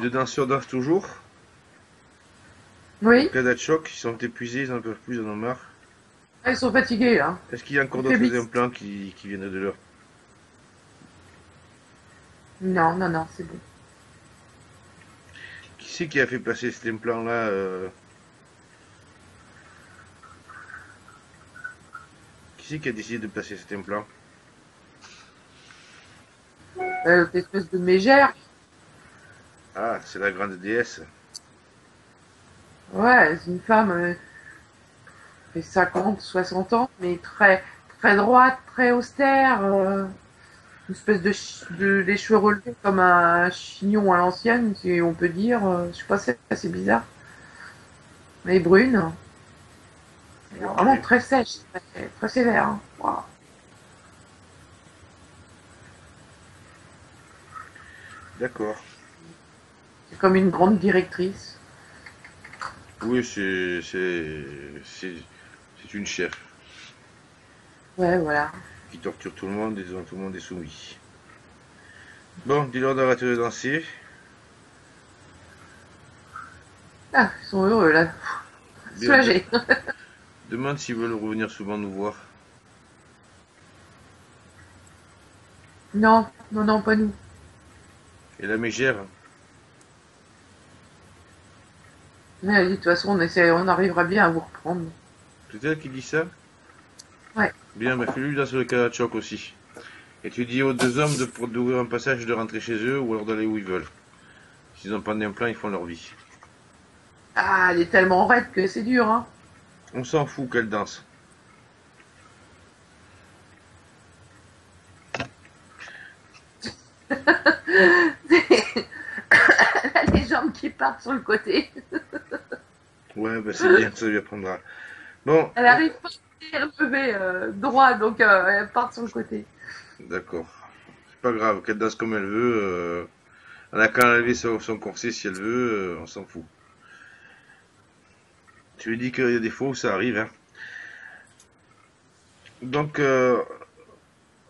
Les danseurs dansent toujours. En Oui, cas de choc, ils sont épuisés, ils en peuvent plus, ils en ont marre. ah, ils sont fatigués là. Est-ce qu'il y a encore Ils d'autres faiblissent. implants qui viendraient de leur... Non, non, non, c'est bon. Qui c'est qui a fait passer cet implant-là Qui c'est qui a décidé de placer cet implant? Cette espèce de mégère. Ah, c'est la grande déesse. Ouais, c'est une femme, fait 50, 60 ans, mais très, très droite, très austère. Une espèce les cheveux relevés comme un chignon à l'ancienne, si on peut dire. Je sais pas, c'est assez bizarre. Mais brune. Ok, Vraiment très sèche, très, très sévère. Hein. Waouh. d'accord. C'est comme une grande directrice. Oui, c'est une chef Ouais, voilà. qui torture tout le monde et dont tout le monde est soumis. Bon, dis-leur d'arrêter de danser. Ah, ils sont heureux là. Bien, Soulagés. demande s'ils veulent revenir souvent nous voir. Non, non, non, pas nous. Et la mégère, Mais elle dit, de toute façon, on arrivera bien à vous reprendre. c'est elle qui dit ça? Ouais. Bien, mais fais-lui danser le choc aussi. Et tu dis aux deux hommes d'ouvrir un passage et de rentrer chez eux ou alors d'aller où ils veulent. S'ils n'ont pas d'implant, ils font leur vie. Ah, elle est tellement raide que c'est dur, hein. On s'en fout qu'elle danse. Elle a les jambes qui partent sur le côté. Ouais, bah c'est bien, ça lui apprendra. Bon, Elle arrive pas à se lever droit, donc elle part sur le côté. d'accord. C'est pas grave, qu'elle danse comme elle veut. Elle a qu'à enlever son corset si elle veut, on s'en fout. Tu lui dis qu'il y a des fois où ça arrive, hein. Donc,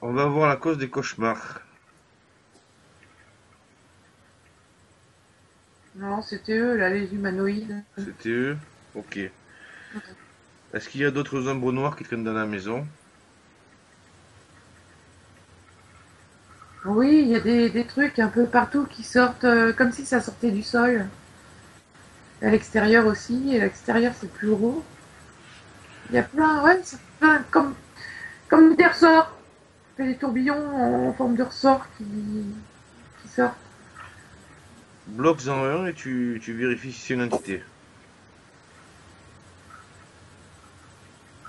on va voir la cause des cauchemars. Non, c'était eux, là, les humanoïdes. C'était eux? Ok. Est-ce qu'il y a d'autres ombres noires qui traînent dans la maison? Oui, il y a des trucs un peu partout qui sortent, comme si ça sortait du sol. À l'extérieur aussi, et à l'extérieur c'est plus gros. Il y a plein, ouais, c'est plein, comme des ressorts. Il y a des tourbillons en forme de ressorts qui sortent. Bloque-en un et tu vérifies si c'est une entité.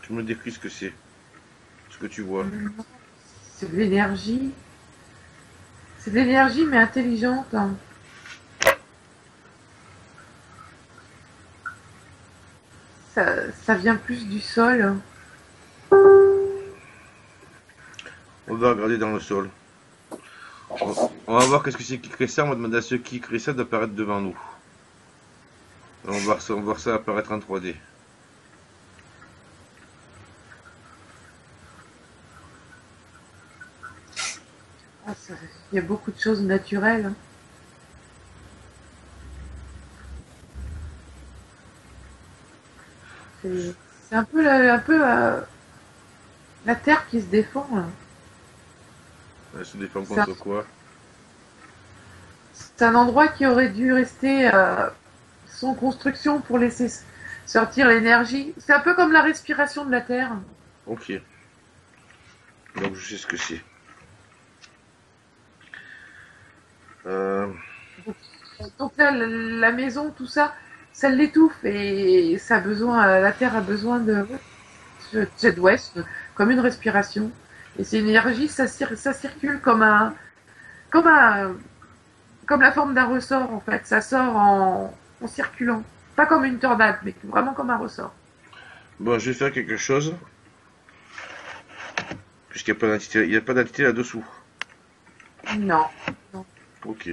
Tu me décris ce que tu vois. C'est de l'énergie. C'est de l'énergie, mais intelligente. Hein. Ça vient plus du sol. Hein. On va regarder dans le sol. On va voir qu'est-ce que c'est qui crée ça. On va demander à ceux qui créent ça d'apparaître devant nous. On va voir ça apparaître en 3D. Ah, il y a beaucoup de choses naturelles. Hein. C'est un peu la terre qui se défend. Là. Elle se défend C'est un, contre quoi? c'est un endroit qui aurait dû rester sans construction pour laisser sortir l'énergie. C'est un peu comme la respiration de la terre. Ok. Donc je sais ce que c'est. Euh, Donc là, la maison, tout ça, ça l'étouffe et ça a besoin, la terre a besoin de jet ouest, comme une respiration. Et c'est une énergie, ça circule comme un, comme la forme d'un ressort en fait. Ça sort en circulant, pas comme une tornade, mais vraiment comme un ressort. bon, je vais faire quelque chose. Puisqu'il n'y a pas d'entité, il n'y a pas d'entité là-dessous. Non, non. Ok.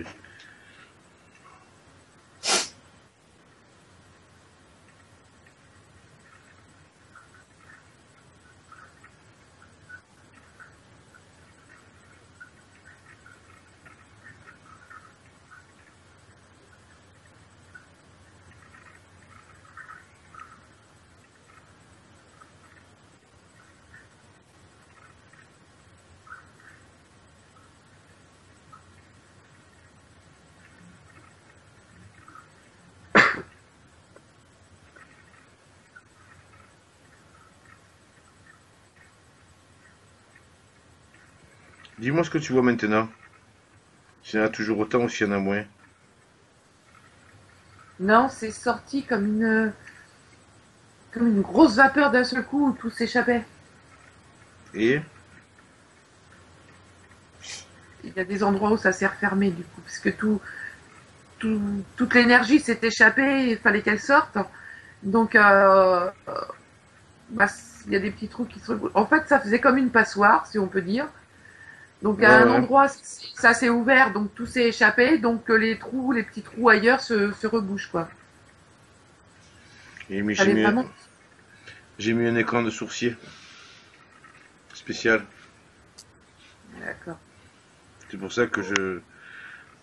Dis-moi ce que tu vois maintenant. S'il y en a toujours autant ou s'il y en a moins. Non, c'est sorti comme une grosse vapeur d'un seul coup où tout s'échappait. Et Il y a des endroits où ça s'est refermé du coup, parce que toute l'énergie s'est échappée, il fallait qu'elle sorte. Donc, bah, il y a des petits trous qui se regroupent. En fait, ça faisait comme une passoire, si on peut dire. Donc, ouais, à un ouais. endroit, ça s'est ouvert, donc tout s'est échappé, donc les petits trous ailleurs se rebouchent, quoi. Et mais Fallait vraiment. j'ai mis un écran de sourcier spécial. D'accord. C'est pour ça que je.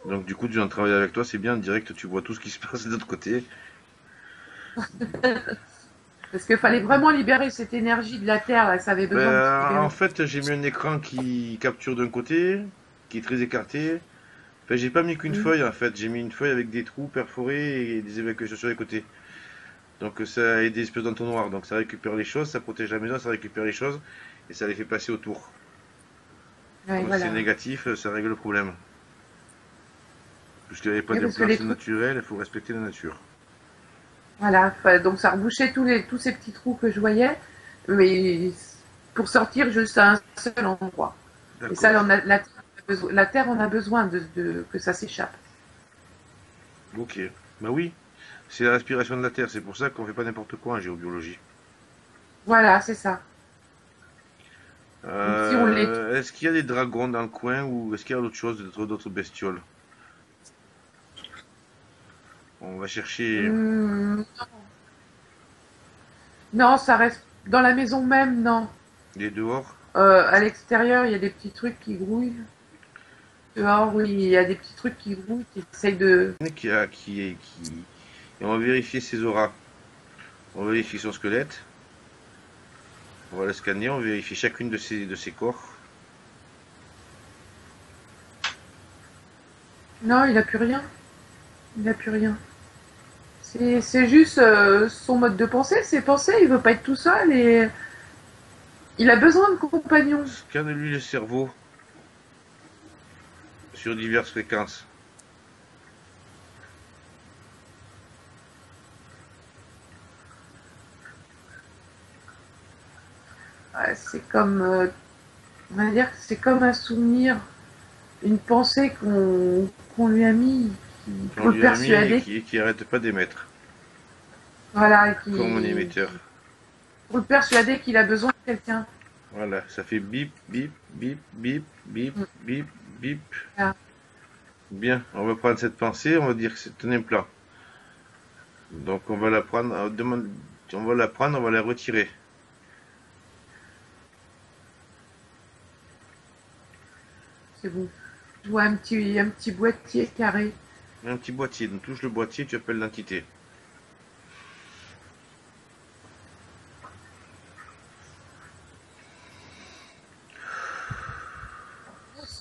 Donc du coup, tu viens de travailler avec toi, c'est bien. En direct, tu vois tout ce qui se passe de l'autre côté. Parce qu'il fallait vraiment libérer cette énergie de la Terre, là, ça avait besoin de se Ben, en libérer. fait, j'ai mis un écran qui capture d'un côté, qui est très écarté. Enfin, j'ai pas mis qu'une Mhm. feuille en fait, j'ai mis une feuille avec des trous perforés et des évacuations sur les côtés. Donc ça a des espèces d'entonnoirs. Donc ça récupère les choses, ça protège la maison, ça récupère les choses et ça les fait passer autour. Ouais, Donc si c'est voilà. négatif, ça règle le problème. Puisqu'il n'y avait pas Oui, de parce que place les trous, naturelle, il faut respecter la nature. voilà. Donc ça rebouchait tous ces petits trous que je voyais, mais pour sortir juste à un seul endroit. Et ça, D'accord. la Terre en a besoin que ça s'échappe. Ok. Bah oui, c'est la respiration de la terre, c'est pour ça qu'on fait pas n'importe quoi en géobiologie. Voilà, c'est ça. Donc si on les Est-ce qu'il y a des dragons dans le coin ou est-ce qu'il y a d'autres choses, d'autres bestioles? On va chercher hmm, non, ça reste dans la maison même, non. des dehors. À l'extérieur, il y a des petits trucs qui grouillent. Dehors, oui, il y a des petits trucs qui grouillent, qui essayent de. Qui. Et on va vérifier ses auras. On va vérifier son squelette. On va le scanner, on va vérifier chacune de ses corps. Non, il a plus rien. Il a plus rien. C'est juste son mode de pensée, ses pensées. Il veut pas être tout seul et il a besoin de compagnons. Scanne-lui le cerveau sur diverses fréquences. Ouais, c'est comme, on va dire, que c'est comme un souvenir, une pensée qu'on lui a mis Qu'on pour le lui a mis et persuader, qui arrête pas d'émettre. voilà, Comme un émetteur. pour le persuader qu'il a besoin de quelqu'un. Voilà, ça fait bip, bip, bip, bip, bip, Mm. bip, bip. Voilà. Bien, on va prendre cette pensée, on va dire que c'est un implant. Donc on va la prendre, on va la prendre, on va la retirer. C'est bon. Je vois un petit boîtier carré. Un petit boîtier, donc touche le boîtier, tu appelles l'entité.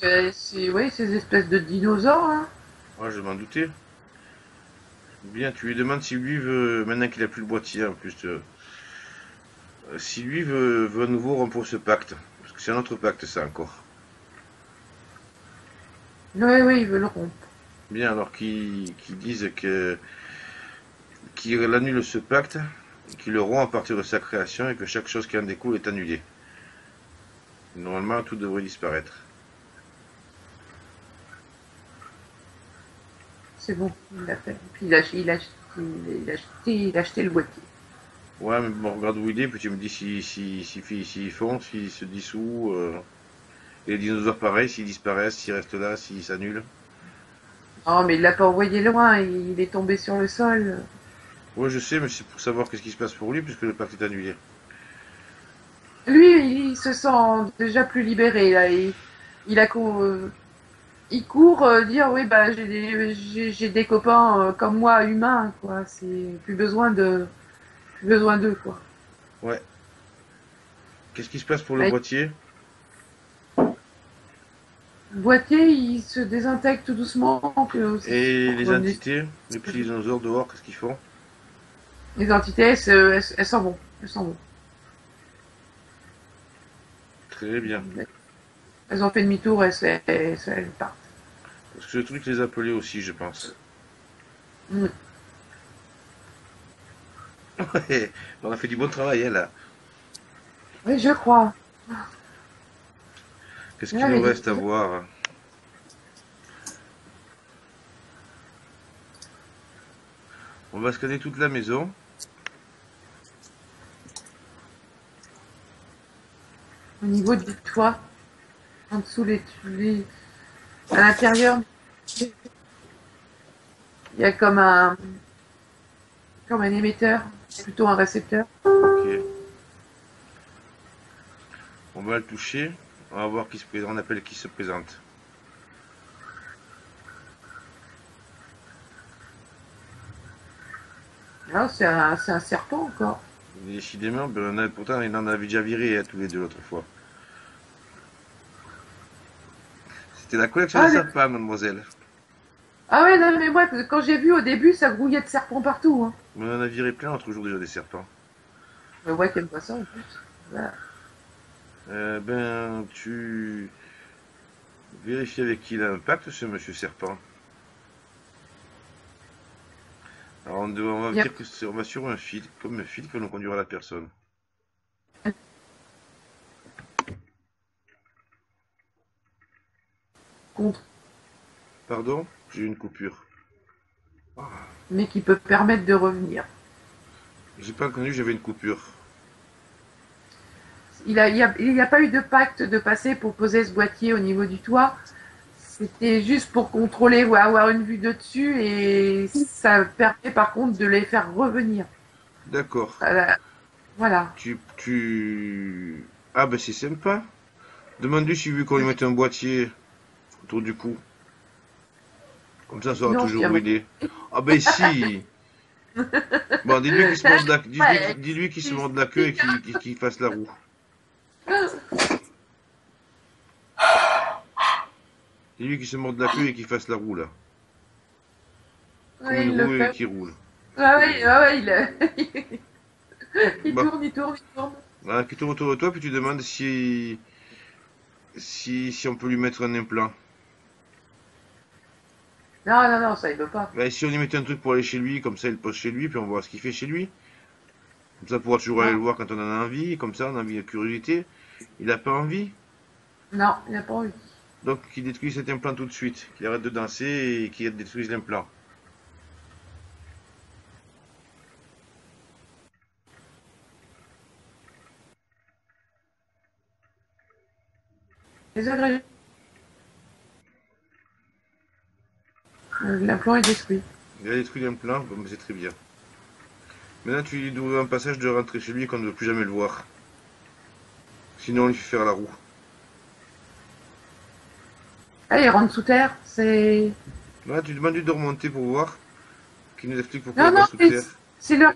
Ouais, ces espèces de dinosaures, hein. Ah, je m'en doutais. Bien, tu lui demandes si lui veut, maintenant qu'il a plus le boîtier en plus, si lui veut à nouveau rompre ce pacte. Parce que c'est un autre pacte, ça encore. Oui, oui, il veut le rompre. Bien, alors qu'ils disent que qu'il annule ce pacte, qu'il le rompt à partir de sa création et que chaque chose qui en découle est annulée. Normalement, tout devrait disparaître. C'est bon, il l'a fait. Puis il a acheté le boîtier. Ouais, mais bon, regarde où il est, puis tu me dis s'ils font, s'ils se dissous. Et les dinosaures, pareil, s'ils disparaissent, s'ils restent là, s'ils s'annulent. Non, mais il l'a pas envoyé loin, il est tombé sur le sol. Ouais, je sais, mais c'est pour savoir qu'est-ce qui se passe pour lui, puisque le pacte est annulé. Lui, il se sent déjà plus libéré, là. Il a il court dire oui bah j'ai des copains comme moi humains quoi. C'est plus besoin d'eux quoi. Ouais. Qu'est-ce qui se passe pour le Bah, boîtier? le boîtier il se désintègre tout doucement Et les pour entités, les petits dinosaures dehors, qu'est-ce qu'ils font? les entités elles s'en vont. Elles s'en vont. Très bien. Elles ont fait demi-tour et elles partent. Parce que le truc les appelait aussi, je pense. Mm. Ouais, on a fait du bon travail, hein, là. Oui, je crois. Qu'est-ce On qu'il nous avait dit. reste à voir? On va scanner toute la maison. Au niveau du toit, en dessous à l'intérieur, il y a comme un émetteur, plutôt un récepteur. Ok. On va le toucher. On va voir qui se présente. On appelle qui se présente. Là, c'est un serpent encore. Décidément, ben, pourtant, il en avait déjà viré tous les deux l'autre fois. C'était la collection des Ah, serpents, mademoiselle. ah ouais, non, mais moi, quand j'ai vu au début, ça grouillait de serpents partout. Hein. On en a viré plein l'autre jour déjà des serpents. Mais ouais, t'aimes pas ça en plus. Voilà. Ben, tu vérifies avec qui il a un pacte, ce monsieur serpent. Alors, on va Il y a dire que on va sur un fil, comme un fil qui va nous conduire à la personne. contre, Pardon? J'ai eu une coupure. mais qui peut permettre de revenir. J'ai pas entendu, j'avais une coupure. Il y a pas eu de pacte de passer pour poser ce boîtier au niveau du toit. C'était juste pour contrôler ou avoir une vue de dessus et ça permet par contre de les faire revenir. D'accord. Voilà. Ah ben c'est sympa. Demande-lui si vu qu'on lui mette un boîtier autour du cou. Comme ça, on saura Sinon, je toujours où dirais, il est. Ah ben si. Bon, dis-lui qu'il se morde la, ouais, dis-lui qu'il se si, morde la queue et qu'il fasse la roue. Dis-lui qu'il se morde la queue et qu'il fasse la roue là. Comme ouais, une il le roue et fait. qui roule. Ouais, ouais, il Bah, tourne, il tourne, il tourne. voilà, qui tourne autour de toi, puis tu demandes si on peut lui mettre un implant. Non, non, non, ça il veut pas. Bah, si on lui mettait un truc pour aller chez lui, comme ça il pose chez lui, puis on voit ce qu'il fait chez lui. Comme ça on pourra toujours aller le Non, voir quand on en a envie, comme ça on a envie de curiosité. Il a pas envie. non, il n'a pas envie. Donc qu'il détruise cet implant tout de suite. Qu'il arrête de danser et qu'il détruise l'implant. Les agrégés. L'implant est détruit. Il a détruit l'implant, bon, mais c'est très bien. Maintenant tu lui dois un passage de rentrer chez lui qu'on ne veut plus jamais le voir. Sinon on lui fait faire la roue. Ah, il rentre sous terre. C'est. Là tu demandes lui de remonter pour voir. Qu'il nous explique pourquoi Non, il va non, sous terre. c'est leur.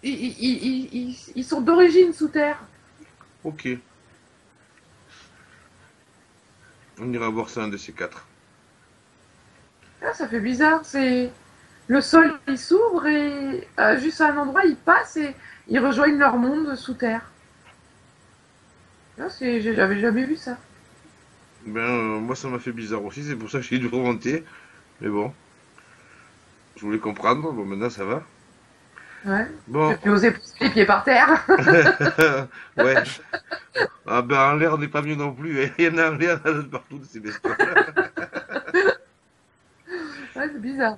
Ils sont d'origine sous terre. Ok. On ira voir ça un de ces quatre. Ah, ça fait bizarre. C'est le sol il s'ouvre et juste à un endroit ils passent et ils rejoignent leur monde sous terre. Ah, j'avais jamais vu ça. Ben moi ça m'a fait bizarre aussi, c'est pour ça que j'ai dû remonter. Mais bon, je voulais comprendre, bon maintenant ça va. Ouais. J'ai Bon, plus osé pousser les pieds par terre. ouais. Ah ben en l'air on n'est pas mieux non plus, hein. Il y en a en l'air de partout de ces bestioles. Ouais, c'est bizarre.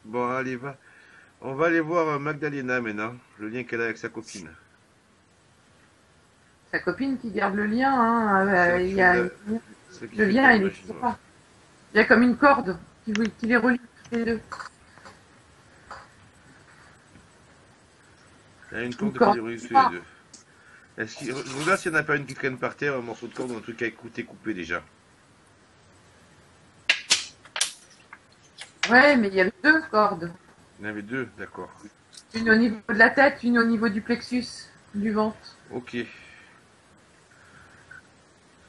Bon allez va. On va aller voir Magdalena maintenant, le lien qu'elle a avec sa copine. Sa copine qui garde le lien. Hein, Celle il qui y fait a, la... Celle qui le fait de lien, la il magie n'existe noire. pas. Il y a comme une corde qui les relie tous les deux. Il y a une Une corde qui corde. les relie tous les Ah, deux. Je regarde s'il n'y en a pas une qui traîne par terre, un morceau de corde ou un truc qui a été coupé déjà. ouais, mais il y avait deux cordes. Il y en avait deux, d'accord. Une au niveau de la tête, une au niveau du plexus du ventre. Ok.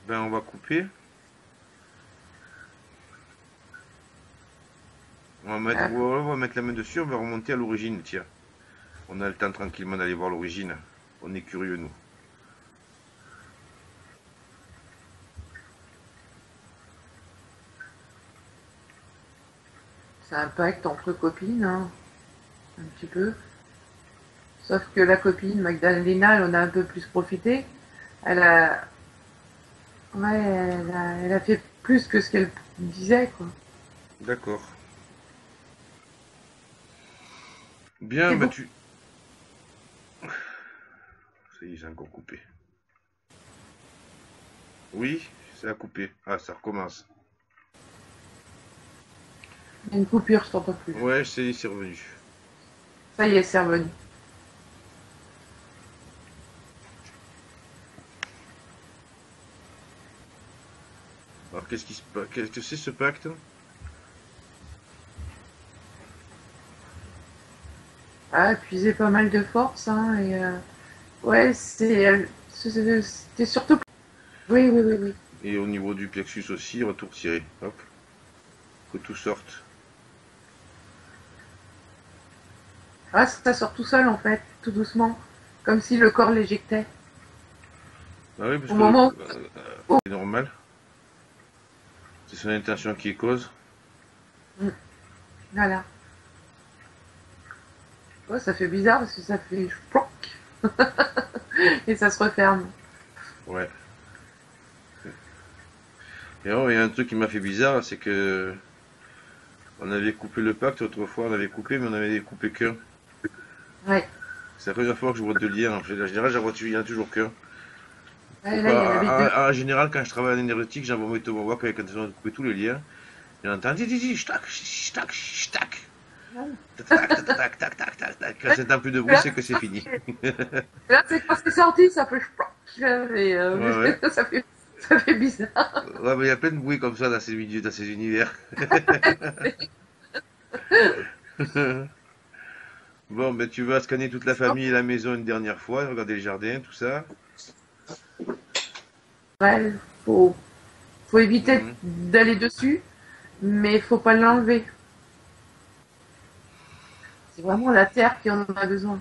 Ben on va couper. Euh, On va mettre la main dessus, on va remonter à l'origine, tiens. On a le temps tranquillement d'aller voir l'origine. On est curieux, nous. c'est un pacte entre copines, hein, un petit peu. Sauf que la copine, Magdalena, elle en a un peu plus profité. Elle a, ouais, elle a fait plus que ce qu'elle disait, quoi. D'accord. Bien, C'est bah beaucoup. tu... Ça y est, j'ai encore coupé. Oui, ça a coupé. Ah, ça recommence. Il y a une coupure, je t'entends plus. Ouais, c'est revenu. Ça y est, c'est revenu. Alors, qu'est-ce qui se passe? Qu'est-ce que c'est ce pacte? Ah, épuisé pas mal de force, hein, et ouais, c'était surtout. Oui, oui, oui, oui. Et au niveau du plexus aussi, on va tout retirer. Hop, que tout sorte. Ah, ça sort tout seul, en fait, tout doucement. Comme si le corps l'éjectait. Ah oui, parce Au que le... moment où. c'est normal. C'est son intention qui est cause. Mm, voilà. Ouais, ça fait bizarre parce que ça fait ploc et ça se referme. Ouais. Et alors, il y a un truc qui m'a fait bizarre, c'est que on avait coupé le pacte, autrefois on avait coupé, mais on avait coupé qu'un. Ouais. C'est la première fois que je vois deux liens. En fait, en général, j'en vois il y en a toujours qu'un. Ouais, là, il y en Pourquoi avait deux. en général, quand je travaille en énergétique, j'envoie mon voix quand on a coupé tous les liens. Et on entend di, shtak, shtak, shtak. Tac, tac, tac, tac, tac, tac, tac. Quand ça n'entend plus de bruit, Là, c'est que c'est fini. là, c'est quand c'est sorti, ça fait ploc et Ouais, ouais. ça fait bizarre. Ouais, mais il y a plein de bruits comme ça dans ces milieux, dans ces univers. Bon, ben tu vas scanner toute la famille et la maison une dernière fois, regarder le jardin, tout ça. Ouais, faut, faut éviter Mhm. d'aller dessus, mais faut pas l'enlever. C'est vraiment la terre qui en a besoin.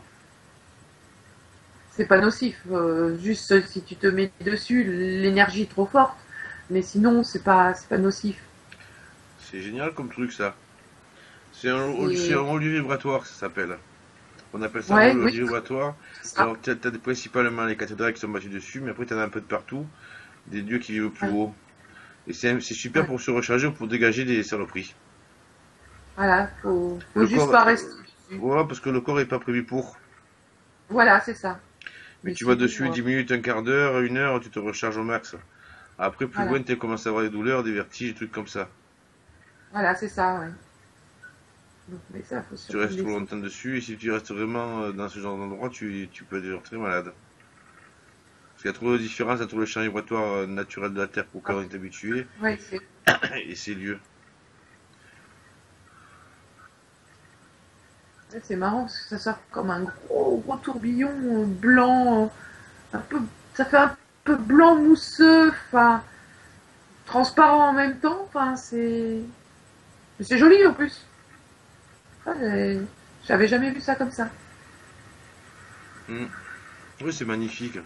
C'est pas nocif, juste si tu te mets dessus, l'énergie est trop forte. Mais sinon, c'est pas nocif. C'est génial comme truc ça. C'est un C'est, haut lieu vibratoire, ça s'appelle. On appelle ça un ouais, haut oui, lieu vibratoire. c'est ça. Alors, tu as, principalement les cathédrales qui sont bâties dessus, mais après, tu en as un peu de partout, des dieux qui vivent plus Ouais, haut. Et c'est super ouais. pour se recharger ou pour dégager des saloperies. Voilà, faut Le juste corps, pas rester dessus. voilà, parce que le corps est pas prévu pour. Voilà, c'est ça. Mais Mais tu vas sinon, dessus 10 minutes, un quart d'heure, une heure, tu te recharges au max. Après, plus voilà, loin, tu commences à avoir des douleurs, des vertiges, des trucs comme ça. voilà, c'est ça, ouais. Donc, mais ça, faut Tu surtout le restes trop laisser. longtemps dessus, et si tu restes vraiment dans ce genre d'endroit, tu peux devenir très malade. Parce qu'il y a trop de différence entre le champ vibratoire naturel de la Terre auquel on est habitué Ouais, et ces lieux. c'est marrant parce que ça sort comme un gros tourbillon blanc, un peu, ça fait un peu blanc mousseux, enfin, transparent en même temps, enfin, mais c'est joli en plus. Ah, j'avais jamais vu ça comme ça. Hmm. Oui, c'est magnifique.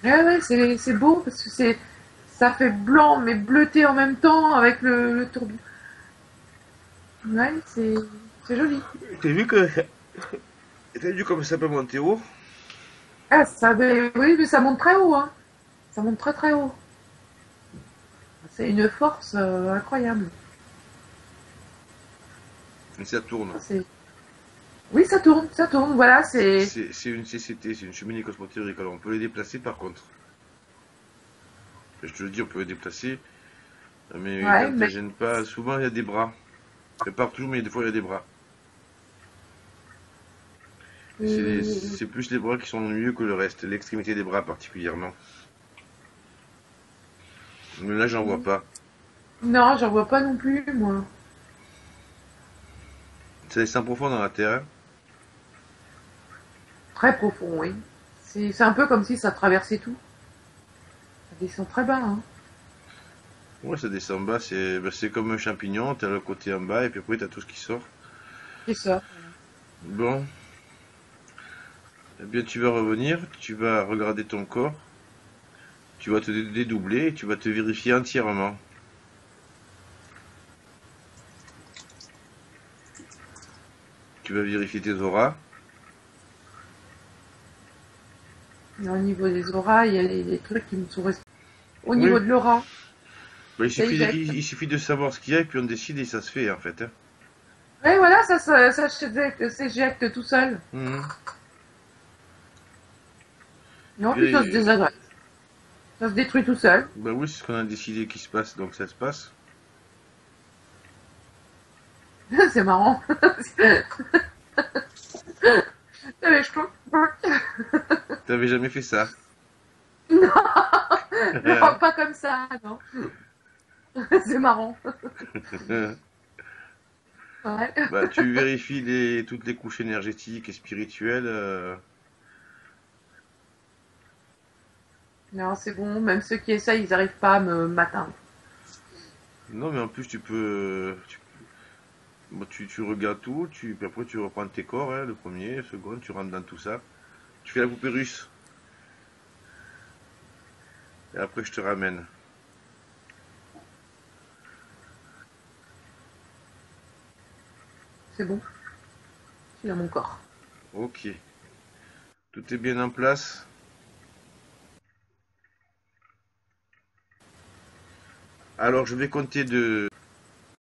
Ouais, ouais, c'est beau parce que ça fait blanc mais bleuté en même temps avec le tourbillon. Ouais, c'est joli. T'as vu que t'as vu comme ça peut monter haut? Ah, oui, mais ça monte très haut, hein. Ça monte très très haut. C'est une force incroyable. Et ça tourne. Ah, oui, ça tourne, voilà, C'est une CCT, c'est une cheminée cosmothéorique. Alors on peut les déplacer par contre. Je te le dis, on peut les déplacer, mais ouais, quand mais elles gênent pas, souvent il y a des bras. Pas partout, mais des fois il y a des bras. Et euh, c'est plus les bras qui sont mieux que le reste, l'extrémité des bras particulièrement. Mais là, j'en vois pas. non, j'en vois pas non plus, moi. Ça descend profond dans la terre, hein. Très profond, oui. C'est un peu comme si ça traversait tout. Ça descend très bas, hein. Ouais, ça descend bas, c'est comme un champignon, t'as le côté en bas et puis après t'as tout ce qui sort. C'est ça. Bon, eh bien tu vas revenir, tu vas regarder ton corps, tu vas te dédoubler et tu vas te vérifier entièrement. Tu vas vérifier tes auras. Et au niveau des auras, il y a des trucs qui me sont restés. Au Oui, niveau de l'aura, bah, ça éjecte. il suffit de savoir ce qu'il y a et puis on décide et ça se fait en fait, hein. Ouais, voilà, ça s'éjecte tout seul. Mhm. Non, puis ça se Et, désagrège. Ça se détruit tout seul. bah oui, c'est ce qu'on a décidé qui se passe, donc ça se passe. C'est marrant. Mais je trouve. T'avais jamais fait ça. Non, pas comme ça, non. C'est marrant. Ouais. Bah, tu vérifies toutes les couches énergétiques et spirituelles. Non, c'est bon. Même ceux qui essayent, ils n'arrivent pas à m'atteindre. Non, mais en plus, bon, tu regardes tout, puis après tu reprends tes corps, hein, le premier, le second, tu rentres dans tout ça. Tu fais la poupée russe. Et après, je te ramène. C'est bon. Je suis dans mon corps. Ok. Tout est bien en place. Alors, je vais compter de